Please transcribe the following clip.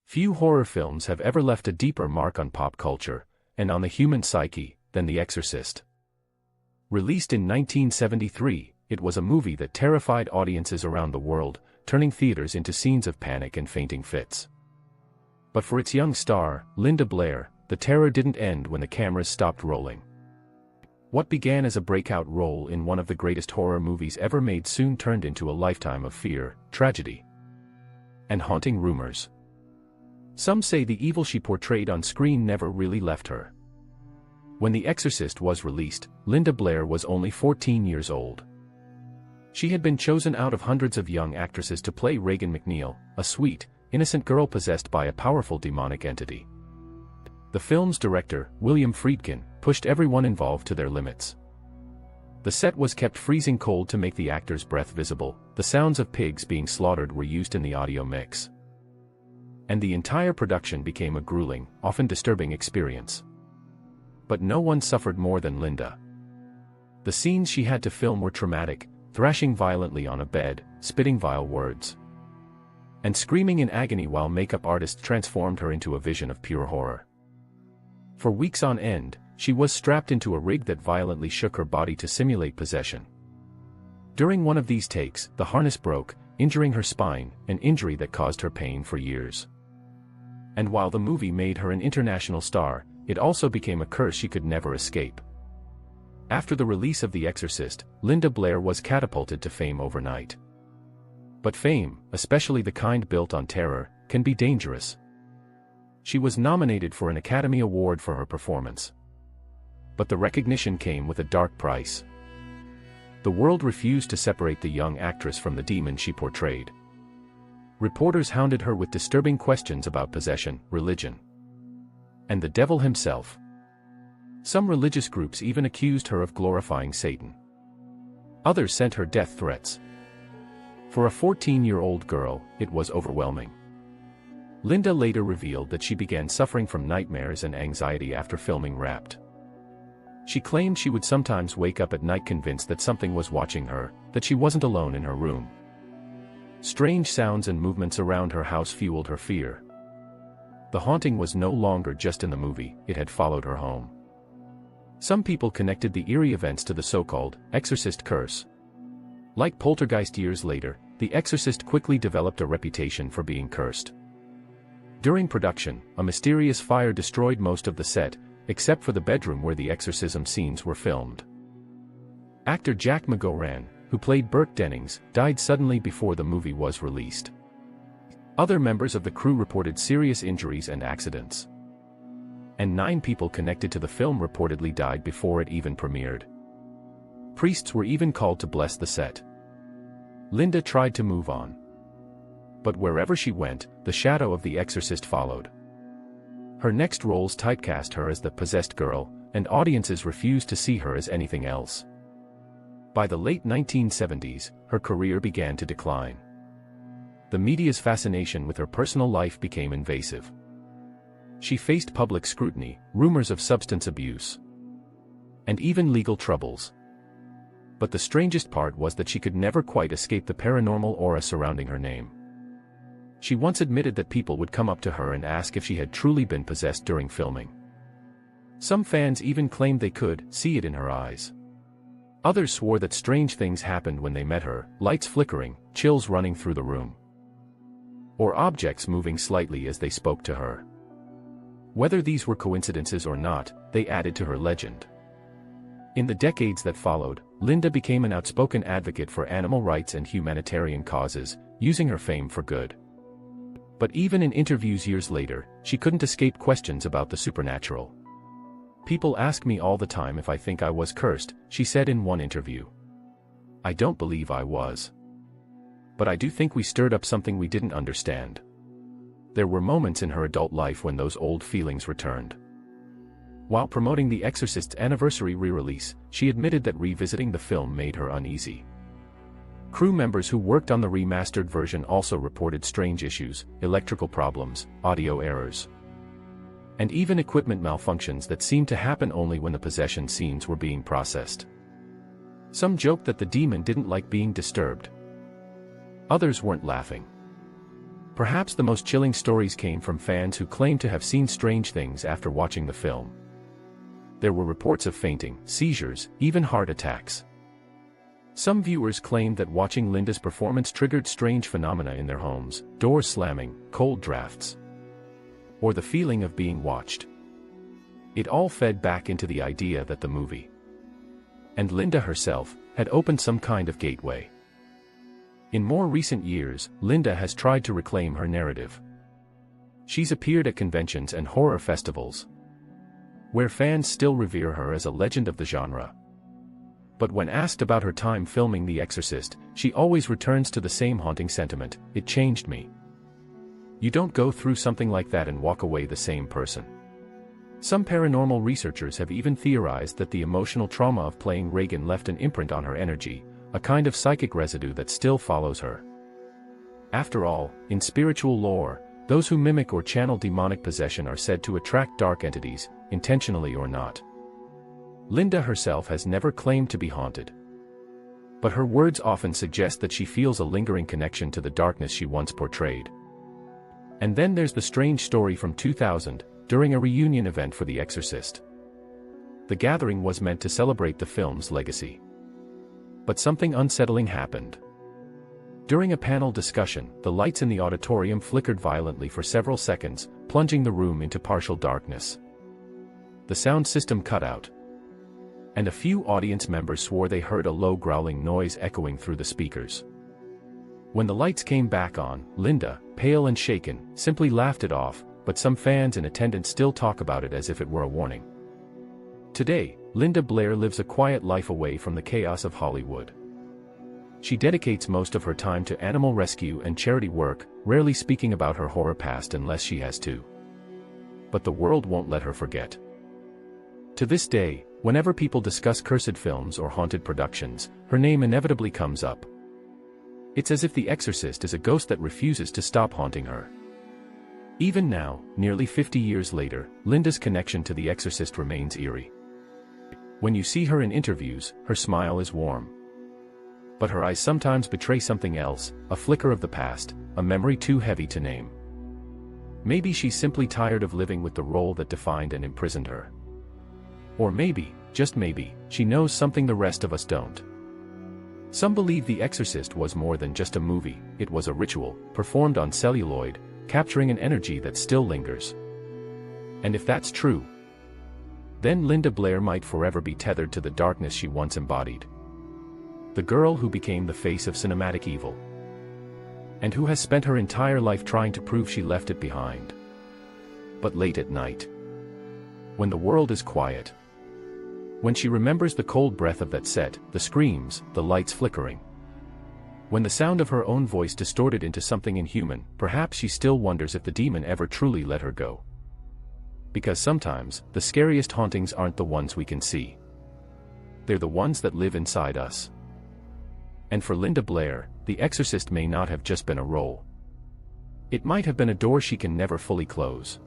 Few horror films have ever left a deeper mark on pop culture, and on the human psyche, than The Exorcist. Released in 1973, it was a movie that terrified audiences around the world, turning theaters into scenes of panic and fainting fits. But for its young star, Linda Blair, the terror didn't end when the cameras stopped rolling. What began as a breakout role in one of the greatest horror movies ever made soon turned into a lifetime of fear, tragedy, and haunting rumors. Some say the evil she portrayed on screen never really left her. When The Exorcist was released, Linda Blair was only 14 years old. She had been chosen out of hundreds of young actresses to play Regan McNeil, a sweet, innocent girl possessed by a powerful demonic entity. The film's director, William Friedkin, pushed everyone involved to their limits. The set was kept freezing cold to make the actors' breath visible, the sounds of pigs being slaughtered were used in the audio mix. And the entire production became a grueling, often disturbing experience. But no one suffered more than Linda. The scenes she had to film were traumatic, thrashing violently on a bed, spitting vile words, and screaming in agony while makeup artists transformed her into a vision of pure horror. For weeks on end, she was strapped into a rig that violently shook her body to simulate possession. During one of these takes, the harness broke, injuring her spine, an injury that caused her pain for years. And while the movie made her an international star, it also became a curse she could never escape. After the release of The Exorcist, Linda Blair was catapulted to fame overnight. But fame, especially the kind built on terror, can be dangerous. She was nominated for an Academy Award for her performance. But the recognition came with a dark price. The world refused to separate the young actress from the demon she portrayed. Reporters hounded her with disturbing questions about possession, religion, and the devil himself. Some religious groups even accused her of glorifying Satan. Others sent her death threats. For a 14-year-old girl, it was overwhelming. Linda later revealed that she began suffering from nightmares and anxiety after filming Wrapped. She claimed she would sometimes wake up at night convinced that something was watching her, that she wasn't alone in her room. Strange sounds and movements around her house fueled her fear. The haunting was no longer just in the movie, it had followed her home. Some people connected the eerie events to the so-called Exorcist curse. Like Poltergeist years later, The Exorcist quickly developed a reputation for being cursed. During production, a mysterious fire destroyed most of the set, except for the bedroom where the exorcism scenes were filmed. Actor Jack McGowan, who played Burke Dennings, died suddenly before the movie was released. Other members of the crew reported serious injuries and accidents. And 9 people connected to the film reportedly died before it even premiered. Priests were even called to bless the set. Linda tried to move on. But wherever she went, the shadow of the Exorcist followed. Her next roles typecast her as the possessed girl, and audiences refused to see her as anything else. By the late 1970s, her career began to decline. The media's fascination with her personal life became invasive. She faced public scrutiny, rumors of substance abuse, and even legal troubles. But the strangest part was that she could never quite escape the paranormal aura surrounding her name. She once admitted that people would come up to her and ask if she had truly been possessed during filming. Some fans even claimed they could see it in her eyes. Others swore that strange things happened when they met her, lights flickering, chills running through the room, or objects moving slightly as they spoke to her. Whether these were coincidences or not, they added to her legend. In the decades that followed, Linda became an outspoken advocate for animal rights and humanitarian causes, using her fame for good. But even in interviews years later, she couldn't escape questions about the supernatural. "People ask me all the time if I think I was cursed," she said in one interview. "I don't believe I was. But I do think we stirred up something we didn't understand." There were moments in her adult life when those old feelings returned. While promoting The Exorcist's anniversary re-release, she admitted that revisiting the film made her uneasy. Crew members who worked on the remastered version also reported strange issues, electrical problems, audio errors, and even equipment malfunctions that seemed to happen only when the possession scenes were being processed. Some joked that the demon didn't like being disturbed. Others weren't laughing. Perhaps the most chilling stories came from fans who claimed to have seen strange things after watching the film. There were reports of fainting, seizures, even heart attacks. Some viewers claimed that watching Linda's performance triggered strange phenomena in their homes, doors slamming, cold drafts, or the feeling of being watched. It all fed back into the idea that the movie, and Linda herself, had opened some kind of gateway. In more recent years, Linda has tried to reclaim her narrative. She's appeared at conventions and horror festivals, where fans still revere her as a legend of the genre. But when asked about her time filming The Exorcist, she always returns to the same haunting sentiment: "It changed me." You don't go through something like that and walk away the same person. Some paranormal researchers have even theorized that the emotional trauma of playing Regan left an imprint on her energy, a kind of psychic residue that still follows her. After all, in spiritual lore, those who mimic or channel demonic possession are said to attract dark entities, intentionally or not. Linda herself has never claimed to be haunted, but her words often suggest that she feels a lingering connection to the darkness she once portrayed. And then there's the strange story from 2000, during a reunion event for The Exorcist. The gathering was meant to celebrate the film's legacy. But something unsettling happened. During a panel discussion, the lights in the auditorium flickered violently for several seconds, plunging the room into partial darkness. The sound system cut out, and a few audience members swore they heard a low growling noise echoing through the speakers. When the lights came back on, Linda, pale and shaken, simply laughed it off, but some fans in attendance still talk about it as if it were a warning. Today, Linda Blair lives a quiet life away from the chaos of Hollywood. She dedicates most of her time to animal rescue and charity work, rarely speaking about her horror past unless she has to. But the world won't let her forget. To this day, whenever people discuss cursed films or haunted productions, her name inevitably comes up. It's as if The Exorcist is a ghost that refuses to stop haunting her. Even now, nearly 50 years later, Linda's connection to The Exorcist remains eerie. When you see her in interviews, her smile is warm, but her eyes sometimes betray something else, a flicker of the past, a memory too heavy to name. Maybe she's simply tired of living with the role that defined and imprisoned her. Or maybe, just maybe, she knows something the rest of us don't. Some believe The Exorcist was more than just a movie, it was a ritual, performed on celluloid, capturing an energy that still lingers. And if that's true, then Linda Blair might forever be tethered to the darkness she once embodied. The girl who became the face of cinematic evil, and who has spent her entire life trying to prove she left it behind. But late at night, when the world is quiet, when she remembers the cold breath of that set, the screams, the lights flickering, when the sound of her own voice distorted into something inhuman, perhaps she still wonders if the demon ever truly let her go. Because sometimes, the scariest hauntings aren't the ones we can see. They're the ones that live inside us. And for Linda Blair, The Exorcist may not have just been a role. It might have been a door she can never fully close.